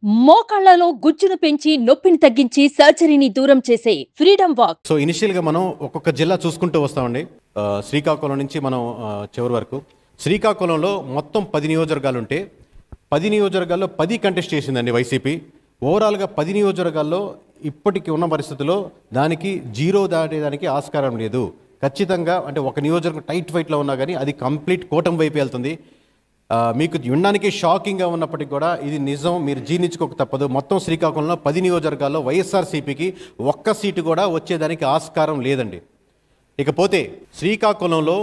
మోకాళ్లలో గుజ్జును పెంచి నొప్పిని తగ్గించి సర్జరీని దూరం చేసే ఫ్రీడమ్ వాక్. సో ఇనిషియల్గా మనం ఒక్కొక్క జిల్లా చూసుకుంటూ వస్తామండి. శ్రీకాకుళం నుంచి మనం చివరి వరకు. శ్రీకాకుళంలో మొత్తం 10 నియోజకవర్గాలు ఉంటే 10 నియోజకవర్గాల్లో 10 కంటెస్ట్ చేసిందండి వైసీపీ. ఓవరాల్గా 10 నియోజకవర్గాల్లో ఇప్పటికి ఉన్న పరిస్థితుల్లో దానికి 0 దాటేదానికి ఆస్కారం లేదు. ఖచ్చితంగా అంటే ఒక నియోజకవర్గం టైట్ ఫైట్లో ఉన్నా కానీ అది కంప్లీట్ కూటమి వైపు వెళ్తుంది. మీకు వినడానికి షాకింగ్గా ఉన్నప్పటికీ కూడా ఇది నిజం, మీరు జీర్ణించుకోక తప్పదు. మొత్తం శ్రీకాకుళంలో 10 నియోజకవర్గాల్లో వైఎస్ఆర్సీపీకి ఒక్క సీటు కూడా వచ్చేదానికి ఆస్కారం లేదండి. ఇకపోతే శ్రీకాకుళంలో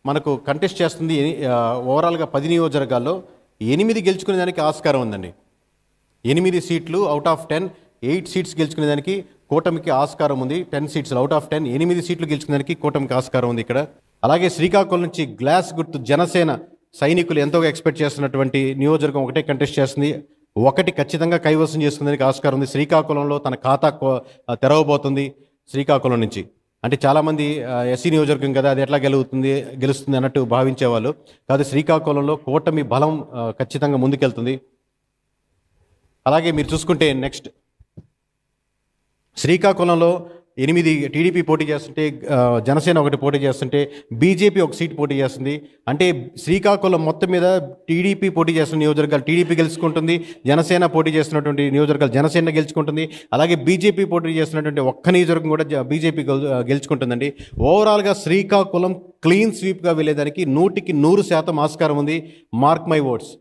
మనకు కంటెస్ట్ చేస్తుంది ఓవరాల్గా 10 నియోజకవర్గాల్లో 8 గెలుచుకునేదానికి ఆస్కారం ఉందండి. 8 సీట్లు అవుట్ ఆఫ్ 10, 8 సీట్స్ గెలుచుకునేదానికి కూటమికి ఆస్కారం ఉంది. 10 సీట్స్ అవుట్ ఆఫ్ 10, 8 సీట్లు గెలుచుకునేదానికి కూటమికి ఆస్కారం ఉంది ఇక్కడ. అలాగే శ్రీకాకుళం నుంచి గ్లాస్ గుర్తు జనసేన సైనికులు ఎంతో ఎక్స్పెక్ట్ చేస్తున్నటువంటి నియోజకవర్గం ఒకటే కంటెస్ట్ చేస్తుంది. ఒకటి ఖచ్చితంగా కైవసం చేసుకునేందుకు ఆస్కారం ఉంది. శ్రీకాకుళంలో తన ఖాతా తెరవబోతుంది శ్రీకాకుళం నుంచి. అంటే చాలామంది ఎస్సీ నియోజకవర్గం కదా, అది ఎట్లా గెలుస్తుంది అన్నట్టు భావించేవాళ్ళు కాదు. శ్రీకాకుళంలో కూటమి బలం ఖచ్చితంగా ముందుకెళ్తుంది. అలాగే మీరు చూసుకుంటే నెక్స్ట్ శ్రీకాకుళంలో 8 టీడీపీ పోటీ చేస్తుంటే, జనసేన ఒకటి పోటీ చేస్తుంటే, బీజేపీ ఒక సీట్ పోటీ చేస్తుంది. అంటే శ్రీకాకుళం మొత్తం మీద టీడీపీ పోటీ చేస్తున్న నియోజకవర్గాలు టీడీపీ గెలుచుకుంటుంది, జనసేన పోటీ చేస్తున్నటువంటి నియోజకవర్గాలు జనసేన గెలుచుకుంటుంది. అలాగే బీజేపీ పోటీ చేస్తున్నటువంటి ఒక్క నియోజకవర్గం కూడా బీజేపీ గెలుచుకుంటుందండి. ఓవరాల్గా శ్రీకాకుళం క్లీన్ స్వీప్గా వెళ్ళేదానికి 100% ఆస్కారం ఉంది. Mark my words.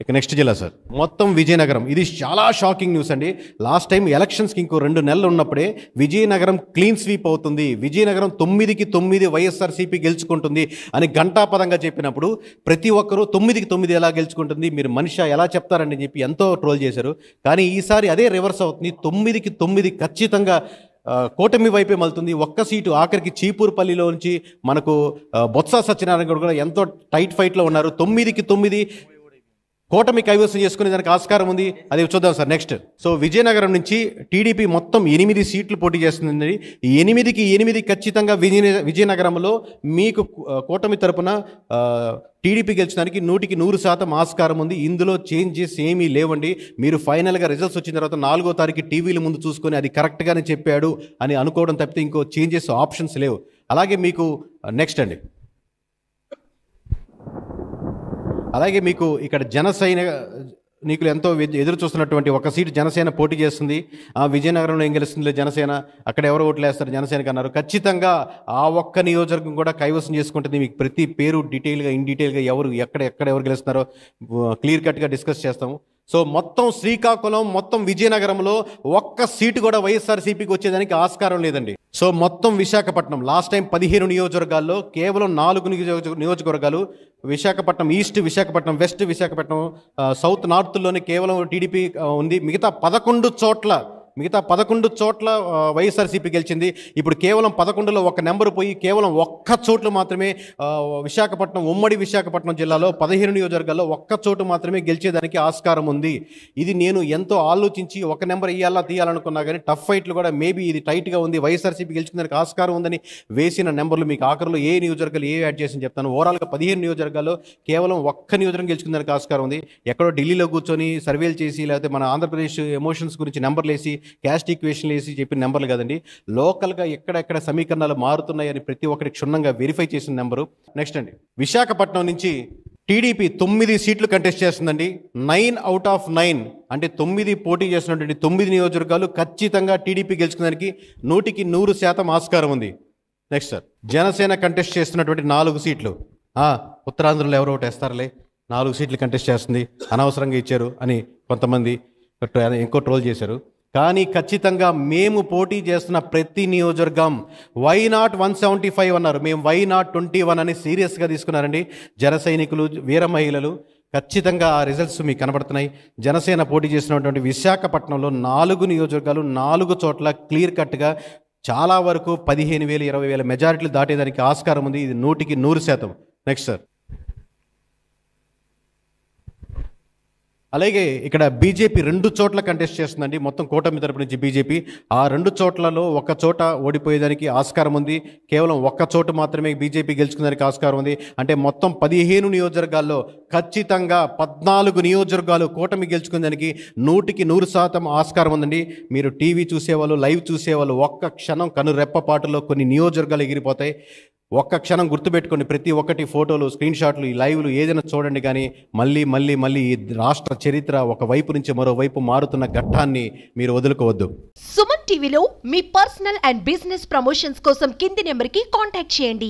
ఇక నెక్స్ట్ జిల్లా సార్ మొత్తం విజయనగరం. ఇది చాలా షాకింగ్ న్యూస్ అండి. లాస్ట్ టైం ఎలక్షన్స్కి ఇంకో 2 నెలలు ఉన్నప్పుడే విజయనగరం క్లీన్ స్వీప్ అవుతుంది, విజయనగరం 9కి 9 వైఎస్ఆర్సీపీ గెలుచుకుంటుంది అని ఘంటాపదంగా చెప్పినప్పుడు ప్రతి ఒక్కరూ 9కి 9 ఎలా గెలుచుకుంటుంది, మీరు మనిషి ఎలా చెప్తారని చెప్పి ఎంతో ట్రోల్ చేశారు. కానీ ఈసారి అదే రివర్స్ అవుతుంది. 9కి 9 ఖచ్చితంగా కూటమి వైపే మలుతుంది. ఒక్క సీటు ఆఖరికి చీపూరుపల్లిలో నుంచి మనకు బొత్స సత్యనారాయణ కూడా ఎంతో టైట్ ఫైట్లో ఉన్నారు. 9కి 9 కూటమి కైవసం చేసుకునే దానికి ఆస్కారం ఉంది. అది చూద్దాం సార్ నెక్స్ట్. సో విజయనగరం నుంచి టీడీపీ మొత్తం 8 సీట్లు పోటీ చేస్తుంది. 8కి 8 ఖచ్చితంగా విజయనగరంలో మీకు కూటమి తరపున టీడీపీ గెలిచడానికి 100% ఆస్కారం ఉంది. ఇందులో చేంజెస్ ఏమీ లేవండి. మీరు ఫైనల్గా రిజల్ట్స్ వచ్చిన తర్వాత 4వ తారీఖు టీవీల ముందు చూసుకొని అది కరెక్ట్గానే చెప్పాడు అని అనుకోవడం తప్పితే ఇంకో చేంజెస్ ఆప్షన్స్ లేవు. అలాగే మీకు నెక్స్ట్ అలాగే మీకు ఇక్కడ జనసైనికులు ఎంతో ఎదురు చూస్తున్నటువంటి ఒక సీటు జనసేన పోటీ చేస్తుంది. విజయనగరంలో ఏం గెలుస్తుంది జనసేన, అక్కడ ఎవరు ఓట్లు వేస్తారు జనసేనకి అన్నారు. ఖచ్చితంగా ఆ ఒక్క నియోజకవర్గం కూడా కైవసం చేసుకుంటుంది. మీకు ప్రతి పేరు డీటెయిల్గా ఇన్ డీటెయిల్గా ఎక్కడ ఎవరు గెలుస్తున్నారో క్లియర్ కట్గా డిస్కస్ చేస్తాము. సో మొత్తం శ్రీకాకుళం మొత్తం విజయనగరంలో ఒక్క సీటు కూడా వైఎస్ఆర్సీపీకి వచ్చేదానికి ఆస్కారం లేదండి. సో మొత్తం విశాఖపట్నం లాస్ట్ టైం 15 నియోజకవర్గాల్లో కేవలం 4 నియోజకవర్గాలు Visakhapatnam east, Visakhapatnam west, Visakhapatnam south, నార్త్లోనే కేవలం టీడీపీ ఉంది. మిగతా 11 చోట్ల వైఎస్ఆర్సీపీ గెలిచింది. ఇప్పుడు కేవలం 11లో ఒక నెంబర్ పోయి కేవలం ఒక్క చోట్లు మాత్రమే విశాఖపట్నం, ఉమ్మడి విశాఖపట్నం జిల్లాలో 15 నియోజకవర్గాల్లో ఒక్క చోటు మాత్రమే గెలిచేదానికి ఆస్కారం ఉంది. ఇది నేను ఎంతో ఆలోచించి ఒక నెంబర్ తీయాలనుకున్నా కానీ టఫ్ ఫైట్లు కూడా మేబీ ఇది టైట్గా ఉంది, వైఎస్ఆర్సీపీ గెలిచేదానికి ఆస్కారం ఉందని వేసిన నెంబర్లు మీకు ఆఖరిలో ఏ నియోజకవర్గాలు యాడ్ చేసి చెప్తాను. ఓవరాల్గా 15 నియోజకవర్గాల్లో కేవలం ఒక్క నియోజకవర్గం గెలుచుకునేదానికి ఆస్కారం ఉంది. ఎక్కడో ఢిల్లీలో కూర్చొని సర్వేలు చేసి లేకపోతే మన ఆంధ్రప్రదేశ్ ఎమోషన్స్ గురించి నెంబర్లు వేసి క్యాస్ట్ ఈక్వేషన్లు వేసి చెప్పిన నెంబర్లు కదండి. లోకల్గా ఎక్కడెక్కడ సమీకరణాలు మారుతున్నాయని ప్రతి ఒక్కరికి క్షుణ్ణంగా వెరిఫై చేసిన నెంబరు. నెక్స్ట్ విశాఖపట్నం నుంచి టీడీపీ 9 సీట్లు కంటెస్ట్ చేస్తుందండి. 9 అవుట్ ఆఫ్ 9 అంటే 9 పోటీ చేసినటువంటి 9 నియోజకవర్గాలు ఖచ్చితంగా టీడీపీ గెలుచుకునేదానికి 100% ఆస్కారం ఉంది. నెక్స్ట్ సార్ జనసేన కంటెస్ట్ చేస్తున్నటువంటి 4 సీట్లు. ఉత్తరాంధ్రలో ఎవరో ఒకటి వేస్తారులే, 4 సీట్లు కంటెస్ట్ చేస్తుంది, అనవసరంగా ఇచ్చారు అని కొంతమంది ఇంకో ట్రోల్ చేశారు. కానీ ఖచ్చితంగా మేము పోటీ చేస్తున్న ప్రతి నియోజకవర్గం వై నాట్ 175 అన్నారు, మేము వై నాట్ 21 అని సీరియస్గా తీసుకున్నారండి జన సైనికులు, వీర మహిళలు. ఖచ్చితంగా ఆ రిజల్ట్స్ మీకు కనబడుతున్నాయి. జనసేన పోటీ చేసినటువంటి విశాఖపట్నంలో 4 నియోజకవర్గాలు 4 చోట్ల క్లియర్ కట్గా చాలా వరకు 15,000, 20,000 మెజారిటీలు దాటేదానికి ఆస్కారం ఉంది. ఇది 100% నెక్స్ట్ సార్ అలాగే ఇక్కడ బీజేపీ 2 చోట్ల కంటెస్ట్ చేస్తుందండి. మొత్తం కూటమి తరపు నుంచి బీజేపీ ఆ 2 చోట్లలో ఒక చోట ఓడిపోయేదానికి ఆస్కారం ఉంది. కేవలం ఒక్క చోటు మాత్రమే బీజేపీ గెలుచుకునేదానికి ఆస్కారం ఉంది. అంటే మొత్తం 15 నియోజకవర్గాల్లో ఖచ్చితంగా 14 నియోజకవర్గాలు కూటమి గెలుచుకునేదానికి 100% ఆస్కారం ఉందండి. మీరు టీవీ చూసేవాళ్ళు, లైవ్ చూసేవాళ్ళు ఒక్క క్షణం కనురెప్పపాటులో కొన్ని నియోజకవర్గాలు ఎగిరిపోతాయి. ఒక్క క్షణం గుర్తుపెట్టుకోండి. ప్రతి ఒక్కటి ఫోటోలు, స్క్రీన్ షాట్లు, ఈ లైవ్లు ఏదైనా చూడండి. కానీ మళ్ళీ ఈ రాష్ట్ర చరిత్ర ఒక వైపు నుంచి మరోవైపు మారుతున్న ఘట్టాన్ని మీరు వదులుకోవద్దు. సుమన్ టీవీలో మీ పర్సనల్ అండ్ బిజినెస్ ప్రమోషన్స్ కోసం కింది నెంబర్కి కాంటాక్ట్ చేయండి.